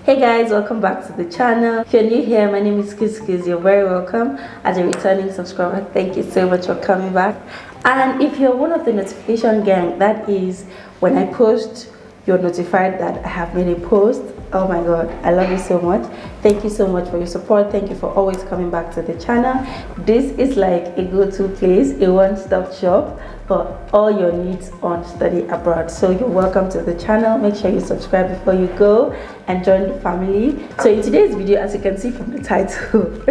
Hey guys, welcome back to the channel. If you're new here, my name is Kiz. You're very welcome. As a returning subscriber, thank you so much for coming back. And if you're one of the notification gang, that is when I post, you're notified that I have made a post. Oh my god, I love you so much. Thank you so much for your support. Thank you for always coming back to the channel. This is like a go-to place, a one-stop shop for all your needs on study abroad. So you're welcome to the channel. Make sure you subscribe before you go and join the family. So in today's video, as you can see from the title,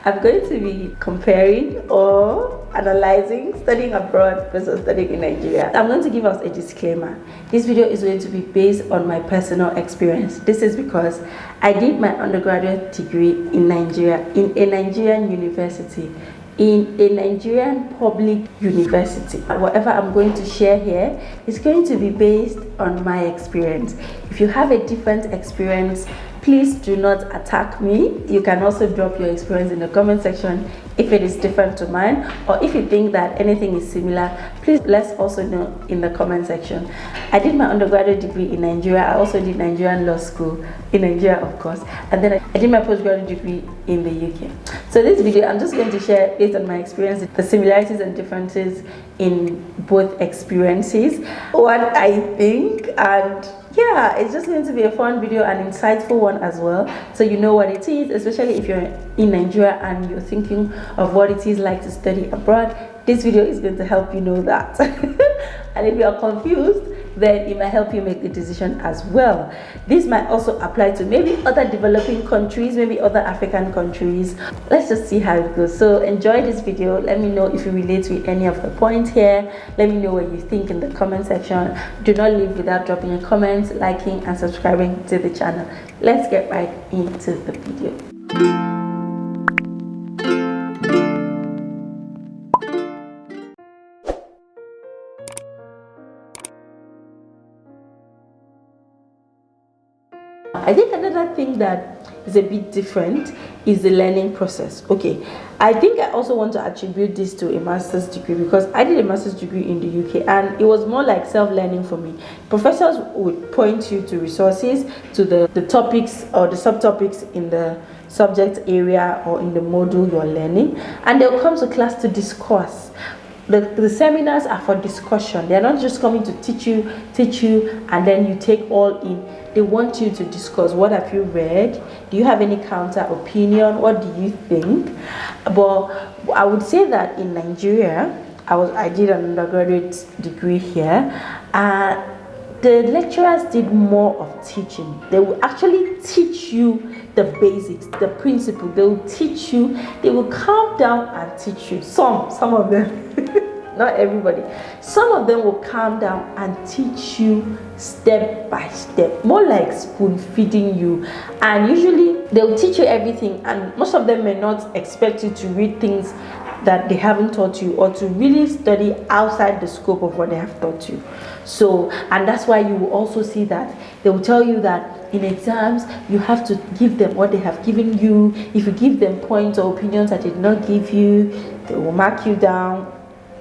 I'm going to be comparing or analyzing studying abroad versus studying in Nigeria. I'm going to give us a disclaimer. This video is going to be based on my personal experience. This is because I did my undergraduate degree in Nigeria, in a Nigerian university, in a Nigerian public university. Whatever I'm going to share here is going to be based on my experience. If you have a different experience, please do not attack me. You can also drop your experience in the comment section if it is different to mine, or if you think that anything is similar, please let's also know in the comment section. I did my undergraduate degree in Nigeria. I also did Nigerian law school in Nigeria, of course, and then I did my postgraduate degree in the UK. So this video, I'm just going to share based on my experience, the similarities and differences in both experiences, what I think, and yeah, it's just going to be a fun video and insightful one as well, so you know what it is, especially if you're in Nigeria and you're thinking of what it is like to study abroad. This video is going to help you know that. And if you're confused, then it might help you make the decision as well. This might also apply to maybe other developing countries, maybe other African countries. Let's just see how it goes. So enjoy this video. Let me know if you relate with any of the points here. Let me know what you think in the comment section. Do not leave without dropping a comment, liking and subscribing to the channel. Let's get right into the video. I think another thing that is a bit different is the learning process. Okay, I think I also want to attribute this to a master's degree, because I did a master's degree in the UK and it was more like self-learning for me. Professors would point you to resources, to the topics or the subtopics in the subject area or in the module you're learning, and they'll come to class to discuss. The seminars are for discussion. They're not just coming to teach you and then you take all in. They want you to discuss. What have you read? Do you have any counter opinion? What do you think? But I would say that in Nigeria, I did an undergraduate degree here, the lecturers did more of teaching. They will actually teach you the basics, the principle. They will teach you. They will calm down and teach you. Some of them. Not everybody. Some of them will calm down and teach you step by step, more like spoon feeding you. And usually they'll teach you everything, and most of them may not expect you to read things that they haven't taught you, or to really study outside the scope of what they have taught you. So, and that's why you will also see that they will tell you that in exams you have to give them what they have given you. If you give them points or opinions that they did not give you, they will mark you down,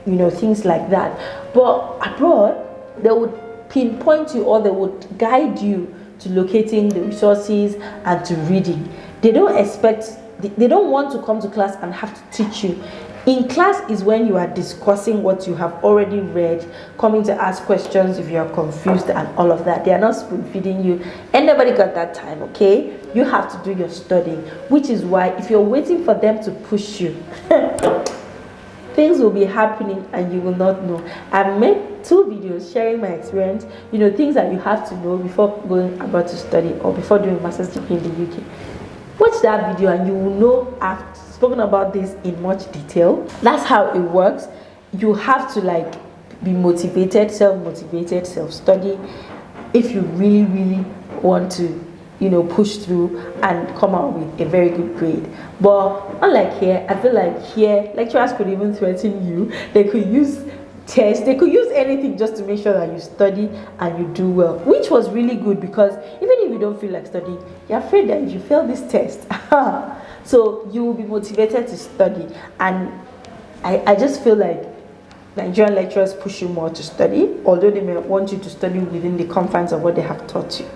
you know, things like that. But abroad, they would pinpoint you, or they would guide you to locating the resources and to reading. They don't want to come to class and have to teach you. In class is when you are discussing what you have already read, coming to ask questions if you are confused and all of that. They are not spoon feeding you. And nobody got that time, okay? You have to do your studying, which is why if you're waiting for them to push you, things will be happening and you will not know. I've made 2 videos sharing my experience, you know, things that you have to know before going abroad to study or before doing a master's degree in the UK. Watch that video and you will know I've spoken about this in much detail. That's how it works. You have to like be motivated, self-motivated, self-study if you really want to, you know, push through and come out with a very good grade. But unlike here, I feel like here lecturers could even threaten you. They could use tests, they could use anything just to make sure that you study and you do well, which was really good, because even if you don't feel like studying, you're afraid that if you fail this test, so you will be motivated to study. And I just feel like Nigerian lecturers push you more to study, although they may want you to study within the confines of what they have taught you.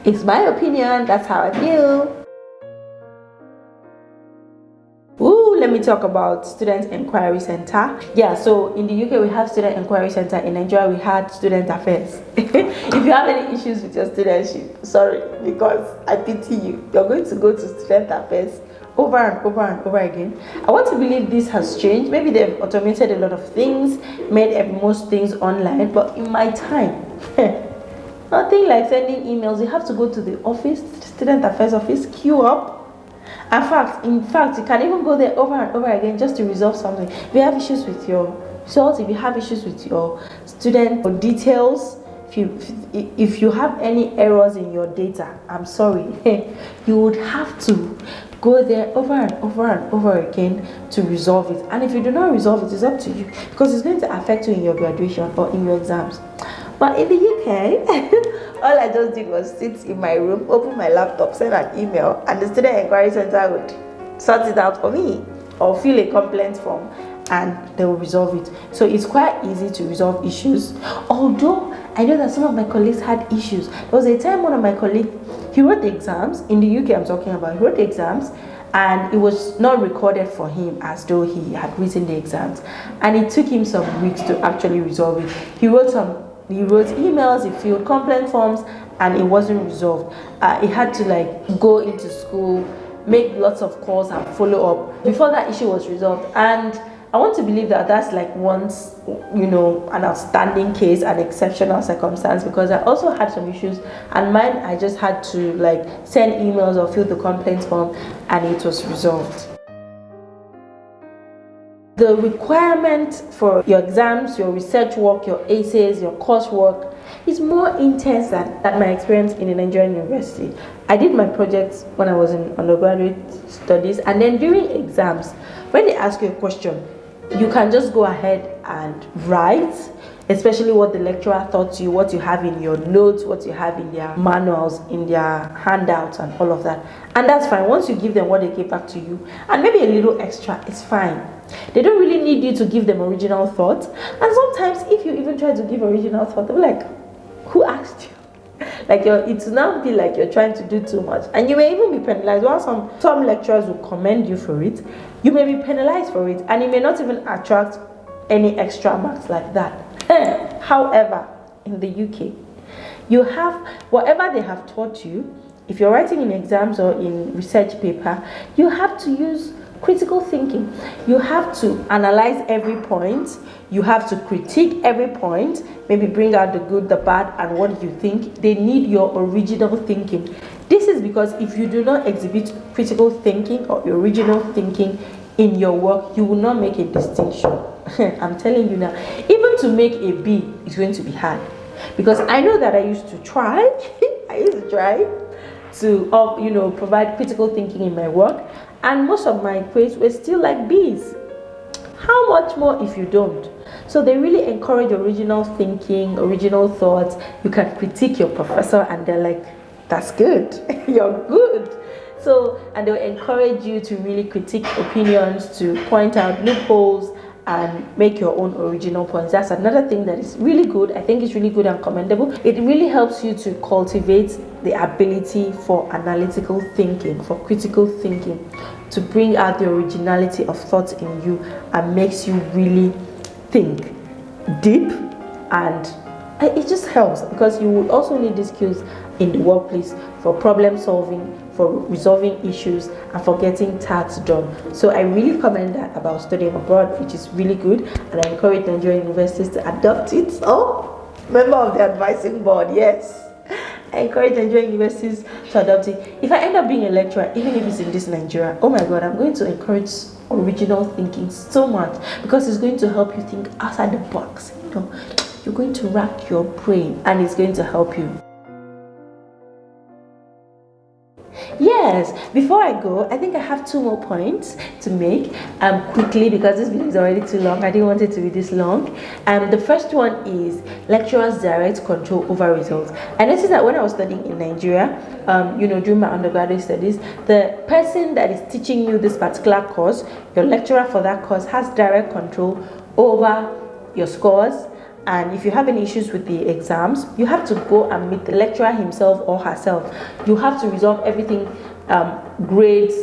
It's my opinion, that's how I feel. Ooh, let me talk about Student Inquiry Center. Yeah, so in the UK we have Student Inquiry Center. In Nigeria we had Student Affairs. If you have any issues with your studentship, sorry, because I pity you. You're going to go to Student Affairs over and over and over again. I want to believe this has changed. Maybe they've automated a lot of things, made most things online, but in my time, nothing like sending emails. You have to go to the office, the Student Affairs office, queue up. In fact, you can even go there over and over again just to resolve something. If you have issues with your results, if you have issues with your student or details, if you have any errors in your data, I'm sorry, you would have to go there over and over and over again to resolve it. And if you do not resolve it, it's up to you, because it's going to affect you in your graduation or in your exams. But in the UK, all I just did was sit in my room, open my laptop, send an email, and the Student Inquiry Center would sort it out for me or fill a complaint form, and they will resolve it. So it's quite easy to resolve issues. Although I know that some of my colleagues had issues. There was a time one of my colleagues, he wrote the exams, in the UK I'm talking about, he wrote the exams, and it was not recorded for him as though he had written the exams. And it took him some weeks to actually resolve it. He wrote emails, he filled complaint forms, and it wasn't resolved. He had to like go into school, make lots of calls and follow up before that issue was resolved. And I want to believe that that's like once, an outstanding case, an exceptional circumstance, because I also had some issues, and mine I just had to like send emails or fill the complaint form, and it was resolved. The requirement for your exams, your research work, your essays, your coursework is more intense than my experience in a Nigerian university. I did my projects when I was in undergraduate studies, and then during exams, when they ask you a question, you can just go ahead and write, especially what the lecturer taught you, what you have in your notes, what you have in their manuals, in their handouts, and all of that. And that's fine. Once you give them what they gave back to you, and maybe a little extra, it's fine. They don't really need you to give them original thoughts. And sometimes if you even try to give original thought, they'll be like, who asked you? Like it will now be like you're trying to do too much, and you may even be penalized. While some lecturers will commend you for it, you may be penalized for it, and it may not even attract any extra marks like that. However, in the UK, you have whatever they have taught you. If you're writing in exams or in research paper, you have to use critical thinking. You have to analyze every point. You have to critique every point, maybe bring out the good, the bad, and what you think. They need your original thinking. This is because if you do not exhibit critical thinking or original thinking in your work, you will not make a distinction. I'm telling you now, even to make a B is going to be hard, because I know that I used to try to provide critical thinking in my work, and most of my grades were still like B's. How much more if you don't? So they really encourage original thinking, original thoughts. You can critique your professor and they're like, that's good, you're good. So, and they'll encourage you to really critique opinions, to point out loopholes and make your own original points. That's another thing that is really good. I think it's really good and commendable. It really helps you to cultivate the ability for analytical thinking, for critical thinking, to bring out the originality of thoughts in you, and makes you really think deep. And it just helps, because you will also need these skills in the workplace for problem solving, for resolving issues, and for getting tasks done. So I really commend that about studying abroad, which is really good, and I encourage Nigerian universities to adopt it. Oh, member of the advising board, yes. I encourage Nigerian universities to adopt it. If I end up being a lecturer, even if it's in this Nigeria, oh my God, I'm going to encourage original thinking so much, because it's going to help you think outside the box. You're going to rack your brain, and it's going to help you. Yes, before I go, I think I have 2 more points to make quickly, because this video is already too long. I didn't want it to be this long. The first one is lecturers' direct control over results. I noticed that when I was studying in Nigeria, during my undergraduate studies, the person that is teaching you this particular course, your lecturer for that course, has direct control over your scores and if you have any issues with the exams, you have to go and meet the lecturer himself or herself. You have to resolve everything, grades,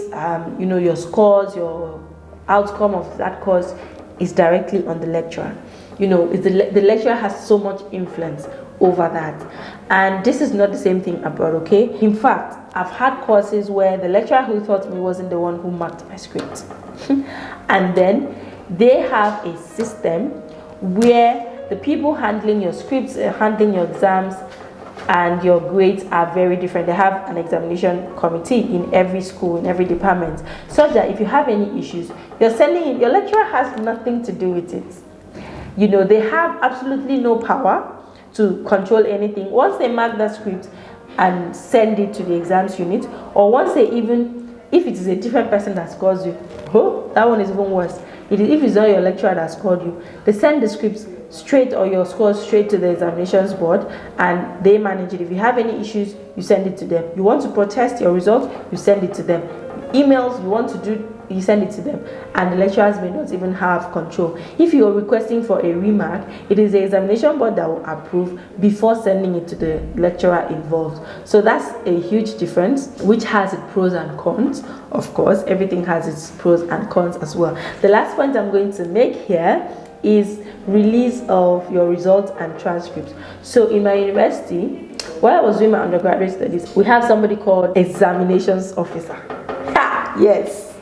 your scores, your outcome of that course is directly on the lecturer. The lecturer has so much influence over that. And this is not the same thing abroad, okay? In fact, I've had courses where the lecturer who taught me wasn't the one who marked my script. And then they have a system where the people handling your scripts, handling your exams, and your grades are very different. They have an examination committee in every school, in every department, such that if you have any issues, you're sending it. Your lecturer has nothing to do with it. They have absolutely no power to control anything. Once they mark that script and send it to the exams unit, or once they even, if it is a different person that scores you, oh, that one is even worse. If it's not your lecturer that scored you, they send the scripts straight, or your scores straight, to the examinations board, and they manage it. If you have any issues, you send it to them. You want to protest your results, you send it to them. Emails you want to do, you send it to them, and the lecturers may not even have control. If you are requesting for a remark, it is the examination board that will approve before sending it to the lecturer involved. So that's a huge difference, which has its pros and cons. Of course, everything has its pros and cons as well. The last point I'm going to make here is release of your results and transcripts. So in my university, while I was doing my undergraduate studies, we have somebody called examinations officer. Yes.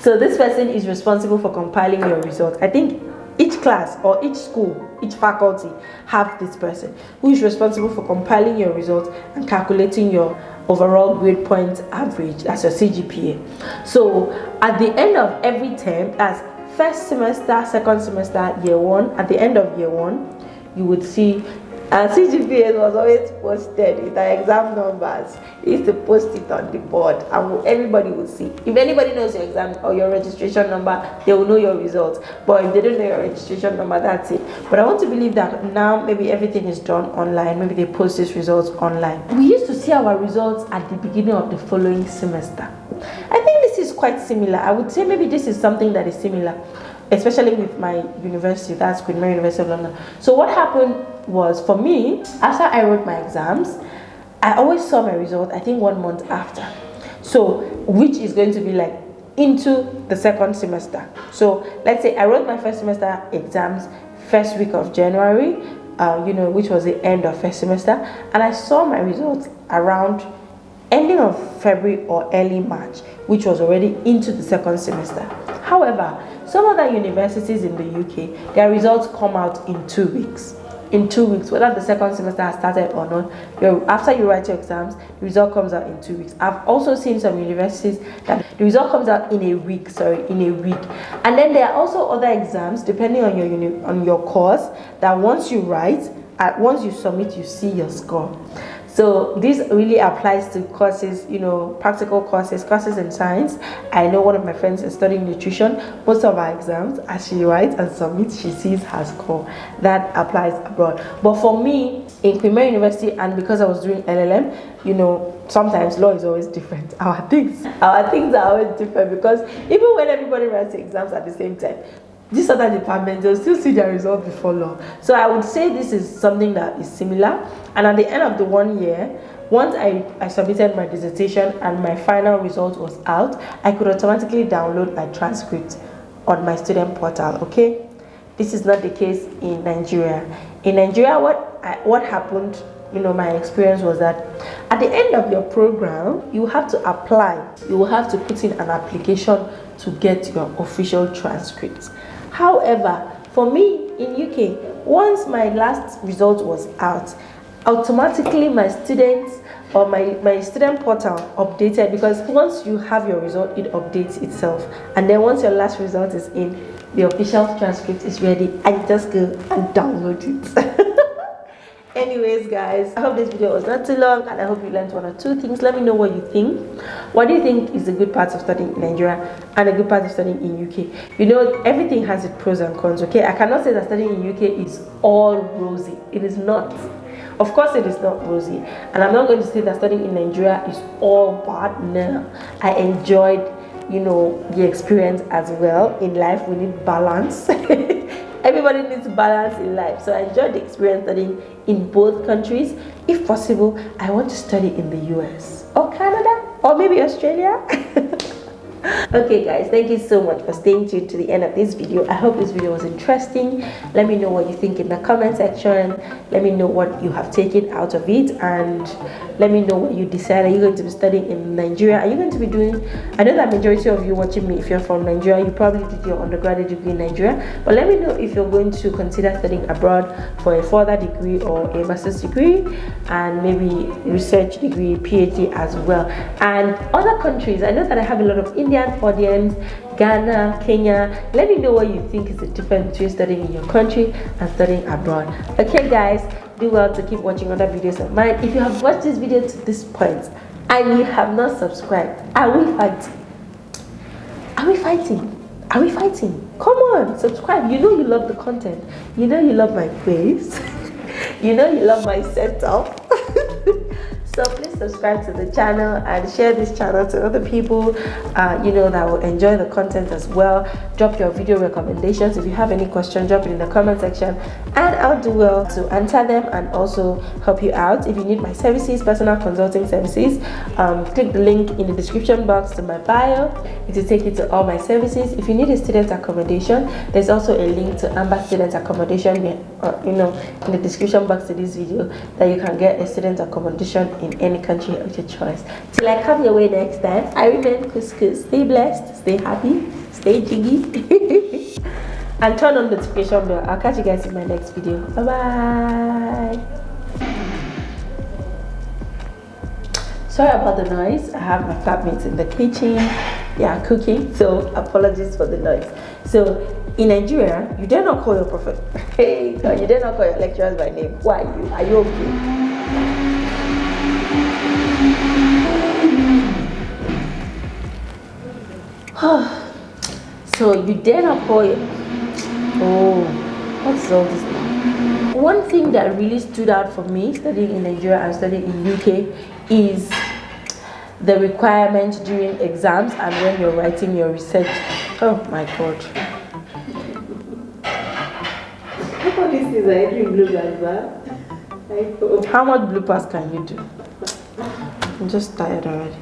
So this person is responsible for compiling your results. I think each class or each school, each faculty have this person who is responsible for compiling your results and calculating your overall grade point average, as your CGPA. So at the end of every term, as first semester, second semester, year one, at the end of year one, you would see CGPA was always posted with our exam numbers. They used to post it on the board, and everybody would see. If anybody knows your exam or your registration number, they will know your results. But if they don't know your registration number, that's it. But I want to believe that now maybe everything is done online. Maybe they post these results online. We used to see our results at the beginning of the following semester. I think this is quite similar. I would say maybe this is something that is similar, especially with my university, that's Queen Mary University of London. So what happened was, for me, after I wrote my exams, I always saw my result, I think 1 month after. So, which is going to be like into the second semester. So, let's say I wrote my first semester exams first week of January, which was the end of first semester, and I saw my results around ending of February or early March, which was already into the second semester. However, some other universities in the UK, their results come out in 2 weeks. In 2 weeks, whether the second semester has started or not, after you write your exams, the result comes out in 2 weeks. I've also seen some universities that the result comes out in a week. And then there are also other exams, depending on your course, that once you write, once you submit, you see your score. So this really applies to courses, practical courses in science. I know one of my friends is studying nutrition. Most of our exams, as she writes and submits, she sees her score. That applies abroad. But for me, in Queen Mary University, and because I was doing LLM, sometimes law is always different. Our things are always different, because even when everybody writes the exams at the same time, these other departments, they'll still see their result before law. So I would say this is something that is similar. And at the end of the 1 year, once I submitted my dissertation and my final result was out, I could automatically download my transcript on my student portal, okay? This is not the case in Nigeria. In Nigeria, what happened, my experience was that at the end of your program, you have to apply. You will have to put in an application to get your official transcript. However, for me in UK, once my last result was out, automatically my students or my student portal updated, because once you have your result, it updates itself. And then once your last result is in, the official transcript is ready, and you just go and download it. Anyways, guys, I hope this video was not too long, and I hope you learned 1 or 2 things. Let me know what you think. What do you think is a good part of studying in Nigeria and a good part of studying in UK? Everything has its pros and cons, okay? I cannot say that studying in UK is all rosy. It is not. Of course, it is not rosy. And I'm not going to say that studying in Nigeria is all bad. No. I enjoyed, the experience as well. In life, we need balance. Everybody needs balance in life. So I enjoyed the experience studying in both countries. If possible, I want to study in the US or Canada or maybe Australia. Okay guys, thank you so much for staying tuned to the end of this video. I hope this video was interesting. Let me know what you think in the comment section. Let me know what you have taken out of it, and let me know what you decide. Are you going to be studying in Nigeria? Are you going to be doing, I know that majority of you watching me, if you're from Nigeria, you probably did your undergraduate degree in Nigeria, but let me know if you're going to consider studying abroad for a further degree or a master's degree, and maybe research degree, PhD as well. And other countries, I know that I have a lot of Indian audience, Ghana, Kenya. Let me know what you think is the difference between studying in your country and studying abroad. Okay guys, do well to keep watching other videos of mine. If you have watched this video to this point and you have not subscribed, are we fighting? Are we fighting? Are we fighting? Come on, subscribe. You know you love the content. You know you love my face. You know you love my setup. So please subscribe to the channel and share this channel to other people you know, that will enjoy the content as well. Drop your video recommendations. If you have any questions, drop it in the comment section and I'll do well to answer them and also help you out. If you need my services, personal consulting services, click the link in the description box to my bio. It will take you to all my services. If you need a student accommodation, there's also a link to Amber student accommodation you know, in the description box to this video, that you can get a student accommodation in any country of your choice. Till I come your way next time, I remain Couscous. Stay blessed, stay happy, stay jiggy, and turn on the notification bell. I'll catch you guys in my next video. Bye bye. Sorry about the noise. I have my flatmates in the kitchen, yeah, cooking, so apologies for the noise. So in Nigeria, you dare not call your prophet. Hey, you dare not call your lecturers by name. Why are you? Are you okay? So you dare not call it. Oh, what's all this now? One thing that really stood out for me studying in Nigeria and studying in UK is the requirements during exams and when you're writing your research. Oh my god. This is a blue as well. How much bloopers can you do? I'm just tired already.